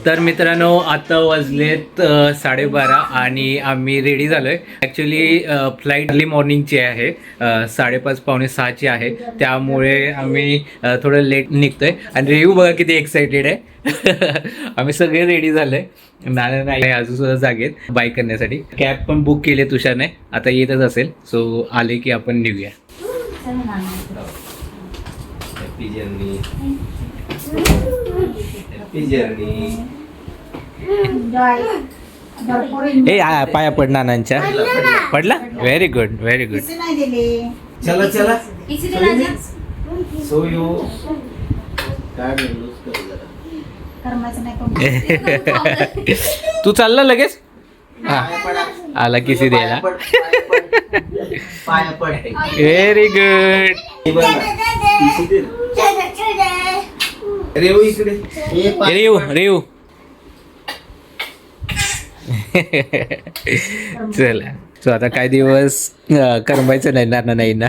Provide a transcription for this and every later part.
तर मित्रांनो आता वाजलेत 12:30 आणि आम्ही रेडी झालोय. ॲक्च्युली फ्लाईट अर्ली मॉर्निंगची आहे, 5:30 पावणे 6ची आहे, त्यामुळे आम्ही थोडं लेट निघतोय. आणि रेव्यू बघा किती एक्साइटेड आहे. आम्ही सगळे रेडी झालोय. नाना नाही अजून सुद्धा जागेत बाईक करण्यासाठी. कॅब पण बुक केली तुषारने, आता येतच असेल. सो आले की आपण निघूया. Happy journey. पाया पड नानांच्या. पडला. Very good very good. चला चला सोयू तू चालला लगेच. हा आला किसी द्यायला. Very good. रेऊ इकडे. रेऊ रेऊ. चला सो आता काही दिवस करमायचं नाही ना नाही ना.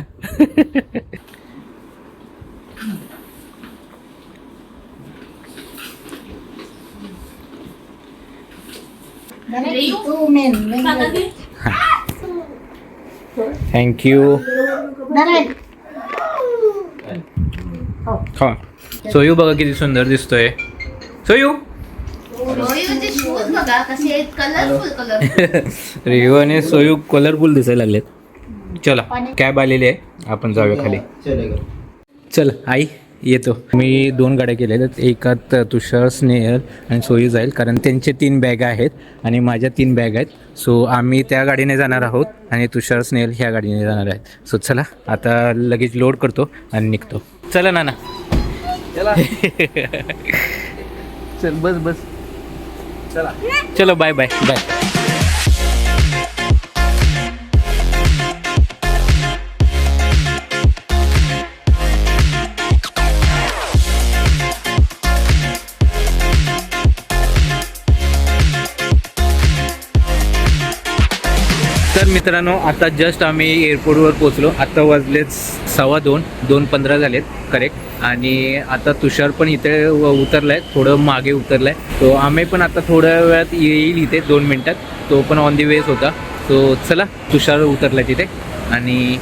थँक्यू. हा सोयू बघा किती सुंदर दिसतोय. सोयू रेयू आणि सोयू कलरफुल दिसायला लागलेत. चला कॅब आलेली आहे, आपण जाऊया खाली. चल आई येतो. मी 2 गाड्या केलेल्या आहेत. एकात तुषार स्नेहल आणि सोयू जाईल, कारण त्यांचे 3 बॅग आहेत आणि माझ्या 3 बॅग आहेत. सो आम्ही त्या गाडीने जाणार आहोत आणि तुषार स्नेहल ह्या गाडीने जाणार आहेत. सो चला आता लगेच लोड करतो आणि निघतो. चला नाना. चला चल बस बस. चला चलो बाय बाय बाय. तर मित्रांनो आता जस्ट आम्ही एअरपोर्टवर पोचलो. आता वाजलेत 2:15, 2:15 झालेत करेक्ट. आणि आता तुषार पण इथे उतरलाय, थोडं मागे उतरलाय. तो आम्ही पण आता थोड्या वेळात येईल इथे 2 मिनिटात. तो पण ऑन दी वेज होता. सो चला तुषार उतरलाय तिथे आणि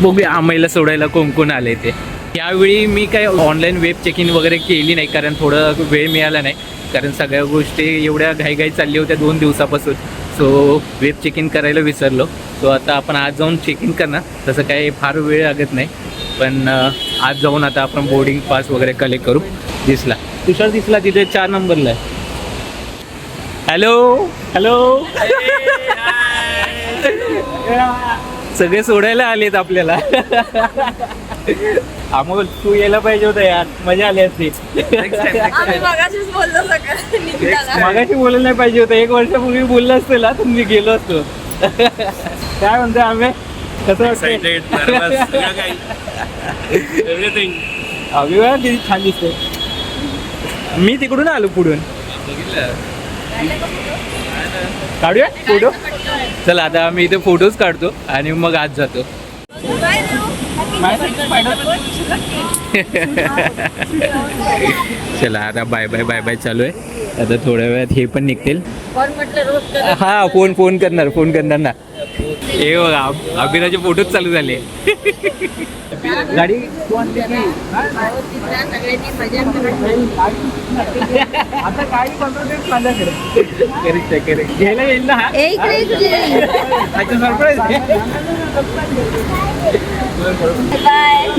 बघूया आम्हाला सोडायला कोण कोण आले ते. यावेळी मी काय ऑनलाईन वेब चेकिंग वगैरे केली नाही, कारण थोडं वेळ मिळाला नाही, कारण सगळ्या गोष्टी एवढ्या घाईघाई चालली होत्या 2 दिवसापासून. सो वेब चेकिंग करायला विसरलो. सो आता आपण आज जाऊन चेकिंग करणार. तसं काही फार वेळ लागत नाही, पण आज जाऊन आता आपण बोर्डिंग पास वगैरे कलेक्ट करू. दिसला तुषार, दिसला तिथे 4 नंबरला आहे. Hello hello. सगळे सोडायला आलेत आपल्याला. अमोल तू यायला पाहिजे होतं यार, मजा आली असती. मागाशी बोलायला नाही पाहिजे होतं. 1 वर्षापूर्वी बोललं असतं ना तर मी गेलो असतो. काय म्हणतोय आम्ही, कसं वाटतंय? अभिमान किती छान दिसतोय. मी तिकडून आलो पुढून. काढूया फोटो. चला आता आम्ही इथे फोटोज काढतो आणि मग आज जातो. चला आता बाय बाय बाय बाय चालू आहे. आता थोड्या वेळात हे पण निघतील. हा फोन करणार ना. हे बघा अभिराचे फोटोच चालू झाले. गाडी आता काही घ्यायला येईल ना. Surprise.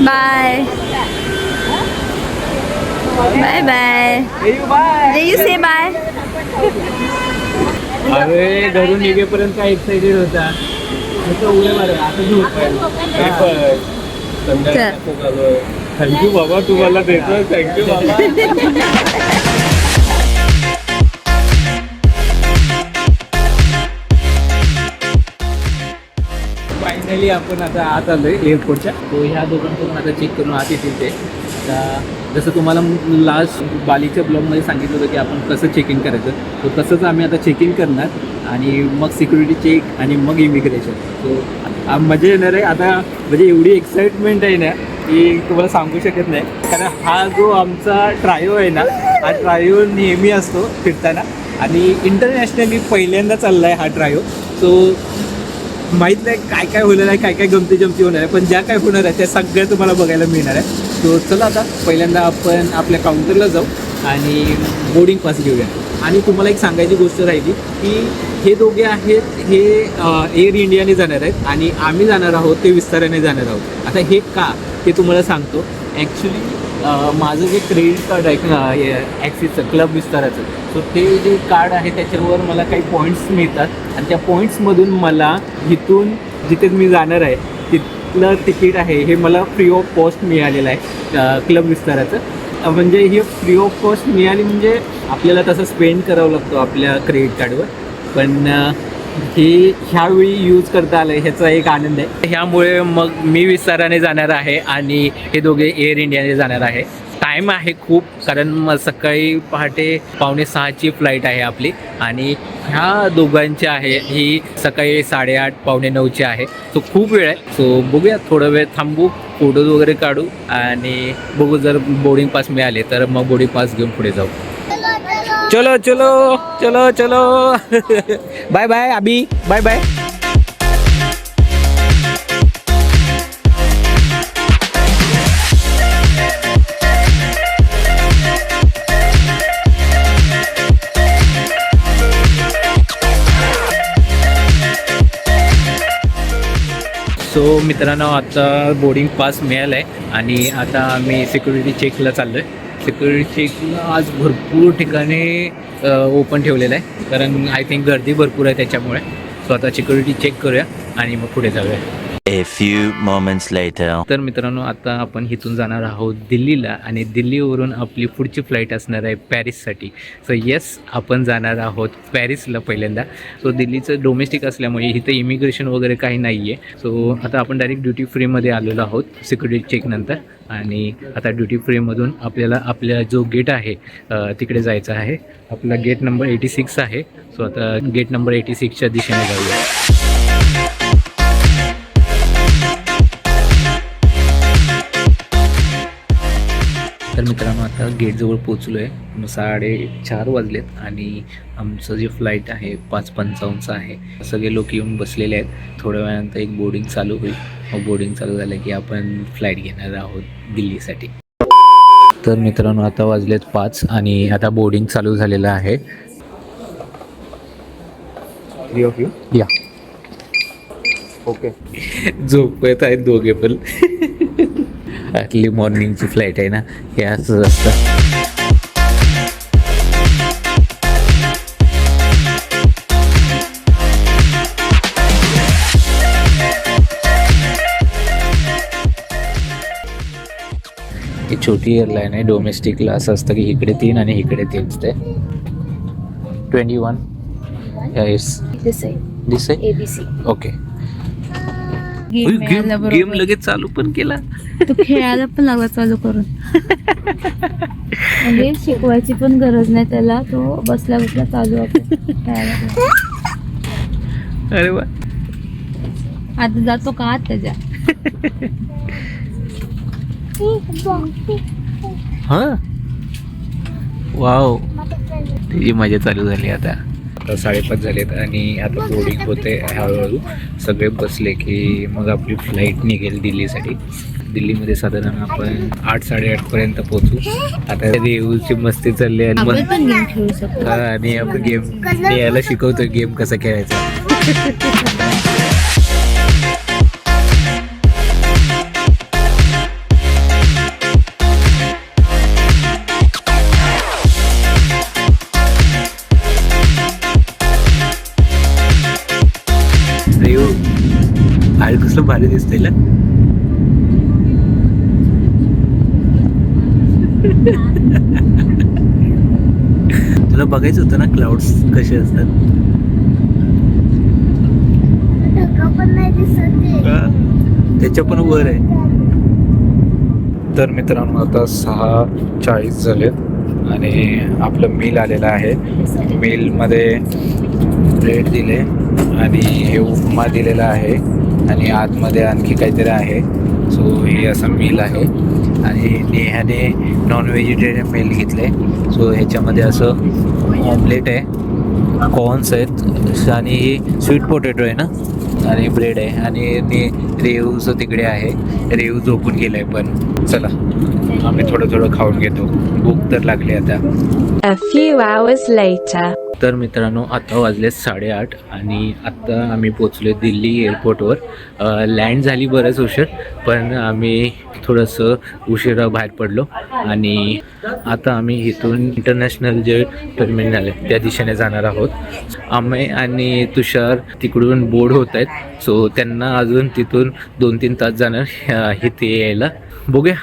Bye bye bye bye. रेयू से बाय. अरे घरून निघेपर्यंत काय एक्साइटेड होता. थँक्यू बाबा, तुम्हाला देतो. थँक्यू बाबा. फायनली आपण आता आत आलोय एअरपोर्टच्या. तो ह्या दोघांकडून आता चेक करून आत येतील ते. जसं तुम्हाला लास्ट बालीच्या ब्लॉगमध्ये सांगितलं होतं की आपण कसं चेकिंग करायचं, तो तसंच आम्ही आता चेकिंग करणार आणि मग सिक्युरिटी चेक आणि मग इमिग्रेशन. सो मजा येणार आहे आता. म्हणजे एवढी एक्साइटमेंट आहे ना की तुम्हाला सांगू शकत नाही. कारण हा जो आमचा ट्रायो आहे ना, हा ट्रायो नेहमी असतो फिरताना आणि इंटरनॅशनली पहिल्यांदा चालला आहे हा ट्रायो. सो माहीत नाही काय काय होणार आहे, काय काय गमती जमती होणार आहे, पण ज्या काय होणार आहे त्या सगळ्या तुम्हाला बघायला मिळणार आहे. सो चला आता पहिल्यांदा आपण आपल्या काउंटरला जाऊ आणि बोर्डिंग पास घेऊया. आणि तुम्हाला एक सांगायची गोष्ट राहिली की हे दोघे आहेत हे एअर इंडियाने जाणार आहेत आणि आम्ही जाणार आहोत ते विस्ताराने जाणार आहोत. आता हे का ते तुम्हाला सांगतो. ॲक्च्युली माझं जे क्रेडिट कार्ड आहे ॲक्सिसचं क्लब विस्ताराचं, सो ते जे कार्ड आहे त्याच्यावर मला काही पॉईंट्स मिळतात आणि त्या पॉईंट्समधून मला इथून जिथे मी जाणार आहे तिथलं तिकीट आहे हे मला फ्री ऑफ कॉस्ट मिळालेलं आहे क्लब विस्ताराचं. म्हणजे ही फ्री ऑफ कॉस्ट मिळाली म्हणजे आपल्याला तसं स्पेंड करावं लागतो आपल्या क्रेडिट कार्डवर, पण हे ह्यावेळी यूज करता आलं ह्याचा एक आनंद आहे. ह्यामुळे मग मी विस्ताराने जाणार आहे आणि हे दोघे एअर इंडियाने जाणार आहे. टाईम आहे खूप, कारण मग सकाळी पहाटे 5:45ची फ्लाईट आहे आपली आणि ह्या दोघांची आहे ही सकाळी 8:30 8:45ची आहे. सो खूप वेळ आहे. सो बघूया, थोडं वेळ थांबू, फोटोज वगैरे काढू आणि बघू जर बोर्डिंग पास मिळाले तर मग बोर्डिंग पास घेऊन पुढे जाऊ. चलो चलो चलो चलो बाय बाय अभी, बाय बाय. सो मित्रांनो, आता बोर्डिंग पास मिळालं आहे आणि आता आम्ही सिक्युरिटी चेकला चाललो आहे. सिक्युरिटी चेकला आज भरपूर ठिकाणी ओपन ठेवलेलं आहे, कारण आय थिंक गर्दी भरपूर आहे त्याच्यामुळे. सो आता सिक्युरिटी चेक करूया आणि मग पुढे जाऊया. A few moments later. तर मित्रांनो, आता आपण इथून जाणार आहोत दिल्लीला आणि दिल्लीवरून आपली पुढची फ्लाईट असणार आहे पॅरिससाठी. सो येस, आपण जाणार आहोत पॅरिसला पहिल्यांदा. सो दिल्लीचं डोमेस्टिक असल्यामुळे इथं इमिग्रेशन वगैरे काही नाही आहे. सो आता आपण डायरेक्ट ड्युटी फ्रीमध्ये आलेलो आहोत सिक्युरिटी चेकनंतर आणि आता ड्युटी फ्रीमधून आपल्याला आपल्या जो गेट आहे तिकडे जायचं आहे. आपला गेट नंबर 86 आहे. सो आता गेट नंबर 86च्या दिशेने जाऊया. तर मित्रांनो, आता गेटजवळ पोचलो आहे. 4:30 वाजलेत आणि आमचं जे फ्लाईट आहे 5:55चं आहे. सगळे लोक येऊन बसलेले आहेत. थोड्या वेळानंतर एक बोर्डिंग चालू होईल. मग बोर्डिंग चालू झालं की आपण फ्लाईट घेणार आहोत दिल्लीसाठी. तर मित्रांनो, आता वाजलेत 5 आणि आता बोर्डिंग चालू झालेलं आहे. या ओके. झोपत आहेत दोघे पण. अर्ली मॉर्निंगची फ्लाईट आहे ना, हे असंच असतं. ही छोटी एअरलाईन आहे. डोमेस्टिकला असं असतं की इकडे 3 आणि इकडे 3 ते 21. दिस आहे ABC. ओके. गेम लगेच चालू पण केला. तू खेळायला पण लागला चालू करून. म्हणजे शिकवायची पण गरज नाही त्याला, तो बसल्या बसल्या चालू आहे खेळायला. अरे वा. आता जातो का आत त्याच्या. हा, वाव, त्याची मजा चालू झाली. आता 5:30 झालेत आणि आता बोर्डिंग होते हळूहळू. सगळे बसले की मग आपली फ्लाईट निघेल दिल्लीसाठी. दिल्लीमध्ये साधारण आपण 8-8:30 पर्यंत पोहोचू. आता देऊळची मस्ती चालली आणि आपण पण गेम खेळू शकतो. आणि आपण गेम याला शिकवतोय गेम कसा खेळायचा. आज कसलं भारी दिसतंय ना. तुला बघायचं होतं ना क्लाउड्स कसे असतात. त्याच्या पण वर आहे. तर मित्रांनो, आता 6:40 झालेत आणि आपलं मील आलेलं आहे. मीलमध्ये ब्रेड दिले आणि हे उपमा दिलेला आहे आणि आतमध्ये आणखी काहीतरी आहे सो हे असं मील आहे आणि नेहाने नॉन व्हेजिटेरियन मील घेतलं आहे. सो ह्याच्यामध्ये असं ऑमलेट आहे, कॉर्न्स आहेत आणि स्वीट पोटॅटो आहे ना, आणि ब्रेड आहे आणि रेवूचं तिकडे आहे. रेवू झोपून गेलाय, पण चला आम्ही थोडं खाऊन घेतो, भूक तर लागली आता. A few hours later. तर मित्रांनो आता वाजले 8:30 आणि आत्ता आम्ही पोचलो दिल्ली एअरपोर्टवर. लँड झाली बरंच उशीर, पण आम्ही थोडंसं उशिरा बाहेर पडलो आणि आता आम्ही इथून इंटरनॅशनल जे टर्मिनल आहे त्या दिशेने जाणार आहोत. आम्ही आणि तुषार तिकडून बोर्ड होत आहेत, सो त्यांना अजून तिथून 2-3 तास जाणार इथे यायला. बघूया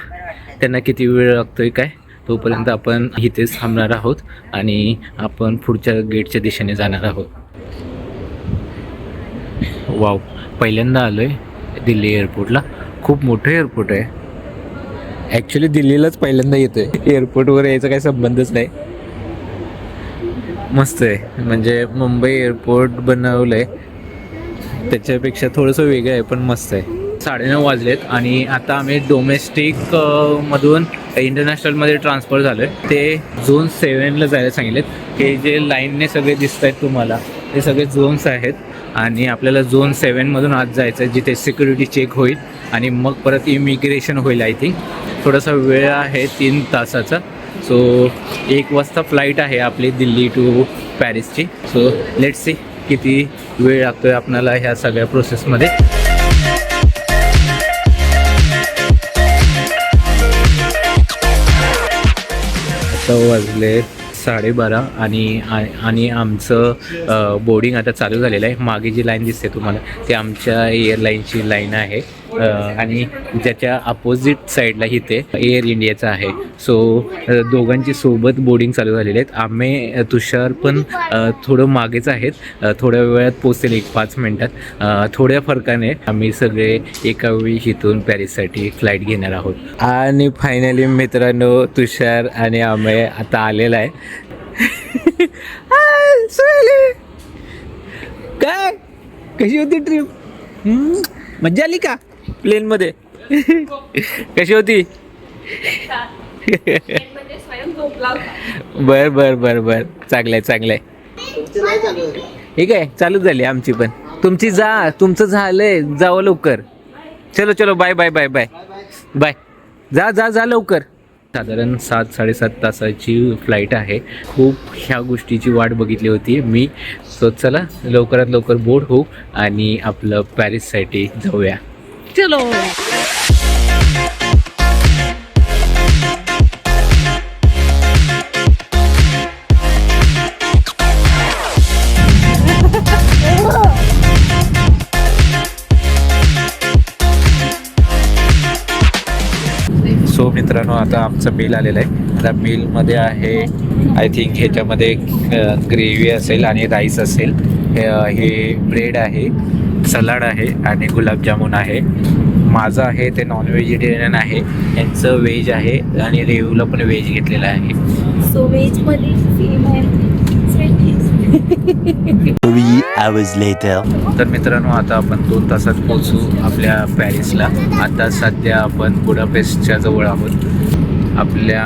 त्यांना किती वेळ लागतोय काय. तोपर्यंत आपण इथेच थांबणार आहोत आणि आपण पुढच्या गेटच्या दिशेने जाणार आहोत. वाव, पहिल्यांदा आलो आहे दिल्ली एअरपोर्टला. खूप मोठं एअरपोर्ट आहे. ॲक्च्युली दिल्लीलाच पहिल्यांदा येतो आहे, एअरपोर्टवर यायचा काही संबंधच नाही. मस्त आहे, म्हणजे मुंबई एअरपोर्ट बनवलं आहे त्याच्यापेक्षा थोडंसं वेगळं आहे, पण मस्त आहे. 9:30 वाजलेत आणि आता आम्ही डोमेस्टिक मधून इंटरनॅशनलमध्ये ट्रान्सफर झालो आहे. ते झोन 7ला जायला सांगितलेत. हे जे लाईनने सगळे दिसत आहेत तुम्हाला, हे सगळे झोन्स आहेत आणि आपल्याला झोन 7मधून आत जायचं आहे, जिथे सिक्युरिटी चेक होईल आणि मग परत इमिग्रेशन होईल. आय थिंक थोडासा वेळ आहे 3 तासाचा. सो 1 वाजता फ्लाईट आहे आपली दिल्ली टू पॅरिसची. सो लेट्स सी किती वेळ लागतो आहे आपल्याला ह्या सगळ्या प्रोसेसमध्ये. आता वाजले 12:30 आणि आमचं बोर्डिंग आता चालू झालेलं आहे. मागे जी लाईन दिसते तुम्हाला ती आमच्या एअरलाईनची लाईन आहे आणि ज्याच्या अपोजिट साईडला इथे एअर इंडियाचं आहे. सो दोघांची सोबत बोर्डिंग चालू झालेली आहेत. आम्ही तुषार पण थोडं मागेच आहेत, थोड्या वेळात पोचेल 1-5 मिनटात. थोड्या फरकाने आम्ही सगळे एका वेळी इथून पॅरिससाठी फ्लाईट घेणार आहोत. आणि फायनली मित्रांनो तुषार आणि आम्ही आता आलेला आहे. काय कशी होती ट्रिप? मज्जा आली का प्लेनमध्ये? कशी होती? बर चांगलंय. ठीक आहे, चालू झाली आमची पण. तुमची तुमचं झालंय, जावं लवकर. चलो बाय. जा लवकर. साधारण 7-7.5 तासाची फ्लाईट आहे. खूप ह्या गोष्टीची वाट बघितली होती मी. सो चला लवकरात लवकर बोर्ड होऊ आणि आपलं पॅरिससाठी जाऊया. चलो. सो मित्रांनो आता आमचं मील आलेलं आहे. आता मीलमध्ये आहे आय थिंक ह्याच्यामध्ये ग्रेव्ही असेल आणि राईस असेल. हे ब्रेड आहे, सलाड आहे आणि गुलाबजामुन आहे. माझं आहे ते नॉन व्हेजिटेरियन आहे, यांचं व्हेज आहे आणि रेवूला पण व्हेज घेतलेलं आहे. सो व्हेजमध्ये 3 hours later. तर मित्रांनो आता आपण 2 तासात पोहोचू आपल्या पॅरिसला. आता सध्या आपण बुडापेस्टच्या जवळ आहोत. आपल्या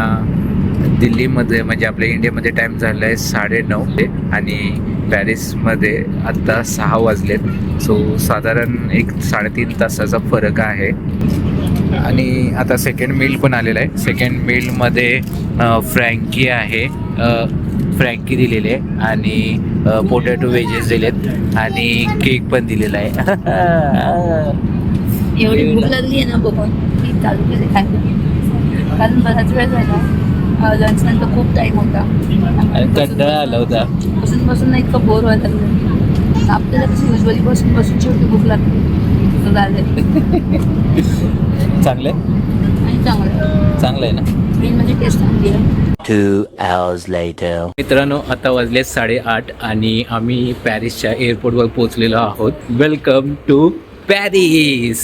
दिल्लीमध्ये म्हणजे आपल्या इंडियामध्ये टाईम झाला आहे 9:30 आणि पॅरिसमध्ये आत्ता 6 वाजलेत. सो साधारण 1-3.5 तासाचा फरक आहे. आणि आता सेकंड मील पण आलेला आहे. सेकंड मीलमध्ये फ्रँकी आहे, फ्रँकी दिलेली आहे आणि पोटॅटो वेजेस दिलेत आणि केक पण दिलेला आहे. एवढी भूक लागली आहे ना बघून मी चालू केले खायला, कारण बराच वेळ झाला. लंच नंतर खूप टाईम होता आणि कंटाळा आला होता. बसून इतकं बोर व्हायला लागलं. आपल्याला कसं युजली बसून शेवटी भूक लागते. चांगलं आणि चांगलं आहे ना. मेन म्हणजे टेस्ट चांगली आहे. 2 hours later. मित्रांनो आता वाजले 8:30 आणि आम्ही पॅरिसच्या एअरपोर्टवर पोहोचलेलो आहोत. Welcome to Paris.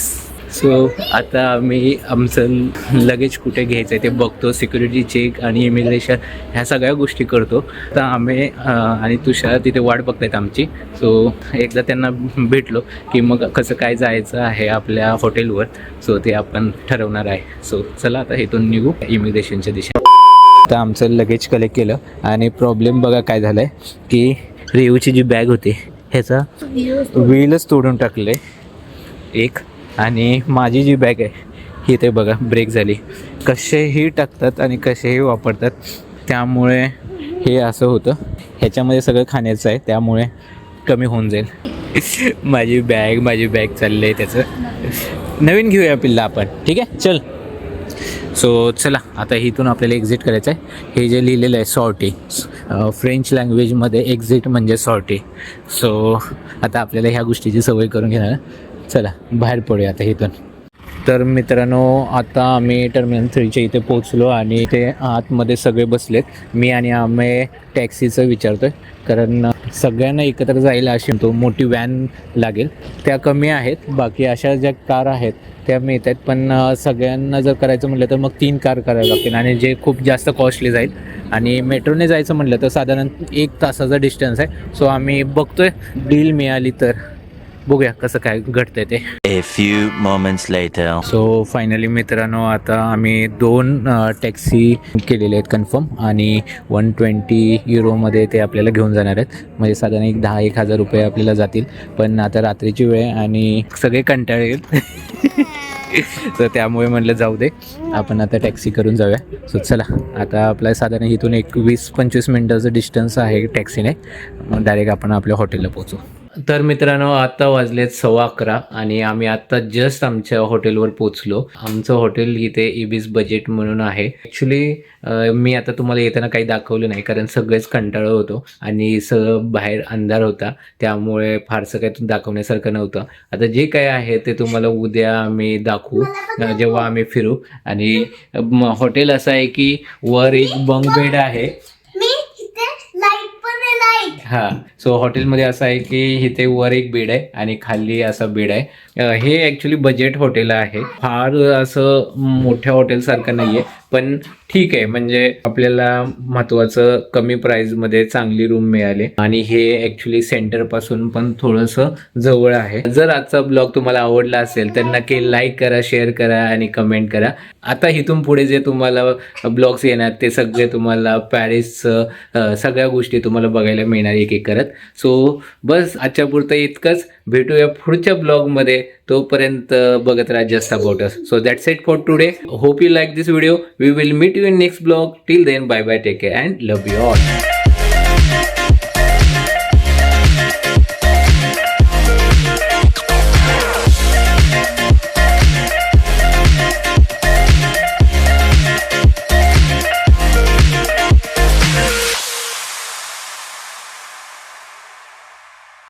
सो आता आम्ही आमचं लगेज कुठे घ्यायचं आहे ते बघतो, सिक्युरिटी चेक आणि इमिग्रेशन ह्या सगळ्या गोष्टी करतो. तर आम्ही आणि तुषार तिथे वाट बघतायत आमची. सो एकदा त्यांना भेटलो की मग कसं काय जायचं आहे आपल्या हॉटेलवर, सो ते आपण ठरवणार आहे. सो चला आता इथून निघू इमिग्रेशनच्या दिशेने. आता आमचं लगेज कलेक्ट केलं आणि प्रॉब्लेम बघा काय झालं आहे की रेवूची जी बॅग होती ह्याचा व्हीलच तोडून टाकलं आहे एक, आणि माझी जी बॅग आहे ही ते बघा ब्रेक झाली. कसेही टाकतात आणि कसेही वापरतात, त्यामुळे हे असं होतं. ह्याच्यामध्ये सगळं खाण्याचं आहे त्यामुळे कमी होऊन जाईल. माझी बॅग चाललं आहे त्याचं. नवीन घेऊया पिल्ला आपण, ठीक आहे चल. सो चला आता इथून आपल्याला एक्झिट करायचं आहे. हे जे लिहिलेलं आहे सॉर्टी, फ्रेंच लँग्वेजमध्ये एक्झिट म्हणजे सॉर्टी. सो आता आपल्याला ह्या गोष्टीची सवय करून घेणार. चला बाहेर पडूया आता इथून. तर मित्रांनो आता आम्ही टर्मिनल 3च्या इथे पोहोचलो आणि ते आतमध्ये सगळे बसलेत. मी आणि आम्ही टॅक्सीचं विचारतो आहे कारण सगळ्यांना एकत्र जायला अशी तो मोठी व्हॅन लागेल. त्या कमी आहेत, बाकी अशा ज्या कार आहेत त्या मिळत आहेत, पण सगळ्यांना जर करायचं म्हटलं तर मग 3 कार करायला लागतील आणि जे खूप जास्त कॉस्टली जाईल. आणि मेट्रोने जायचं म्हटलं तर साधारण 1 तासाचा डिस्टन्स आहे. सो आम्ही बघतोय डील मिळाली तर बघूया कसं काय घडतंय ते. A few moments later. So finally मित्रांनो आता आम्ही 2 टॅक्सी केलेले आहेत कन्फर्म, आणि 120 युरोमध्ये ते आपल्याला घेऊन जाणार आहेत. म्हणजे साधारण 10,000 रुपये आपल्याला जातील. पण आता रात्रीची वेळ आहे आणि सगळे कंटाळे येईल तर त्यामुळे म्हटलं जाऊ दे, आपण आता टॅक्सी करून जाऊया. सो चला आता आपल्या साधारण इथून 20-25 मिनटाचं डिस्टन्स आहे टॅक्सीने, डायरेक्ट आपण आपल्या हॉटेलला पोहोचू. तर मित्रांनो आता वाजलेत 11:15 आणि आम्ही आत्ता जस्ट आमच्या हॉटेलवर पोचलो. आमचं हॉटेल इथे इबिस बजेट म्हणून आहे. ॲक्च्युली मी आता तुम्हाला येताना काही दाखवलं नाही कारण सगळेच कंटाळं होतो आणि सगळं बाहेर अंधार होता, त्यामुळे फारसं काही दाखवण्यासारखं नव्हतं. आता जे काय आहे ते तुम्हाला उद्या आम्ही दाखवू जेव्हा आम्ही फिरू. आणि हॉटेल असं आहे की वर एक बंक बेड आहे. हां, सो हॉटेलमध्ये असं आहे की इथे वर एक बेड आहे आणि खाली असा बेड आहे. हे ॲक्च्युली बजेट हॉटेल आहे, फार असं मोठ्या हॉटेलसारखं नाही आहे, पण ठीक आहे. म्हणजे आपल्याला महत्त्वाचं कमी प्राईजमध्ये चांगली रूम मिळाली आणि हे ॲक्च्युली सेंटरपासून पण थोडंसं जवळ आहे. जर आजचा ब्लॉग तुम्हाला आवडला असेल तर नक्की लाईक करा, शेअर करा आणि कमेंट करा. आता इथून पुढे जे तुम्हाला ब्लॉग्स येणार ते सगळे तुम्हाला पॅरिसचं सगळ्या गोष्टी तुम्हाला बघायला मिळणार एक एक करत. सो बस आजच्या पुरतं इतकंच. भेटूया पुढच्या ब्लॉगमध्ये. तोपर्यंत बघत राहा just about us. So that's it for today. Hope you like this video. We will meet you in next blog. Till then bye bye, take care and love you all.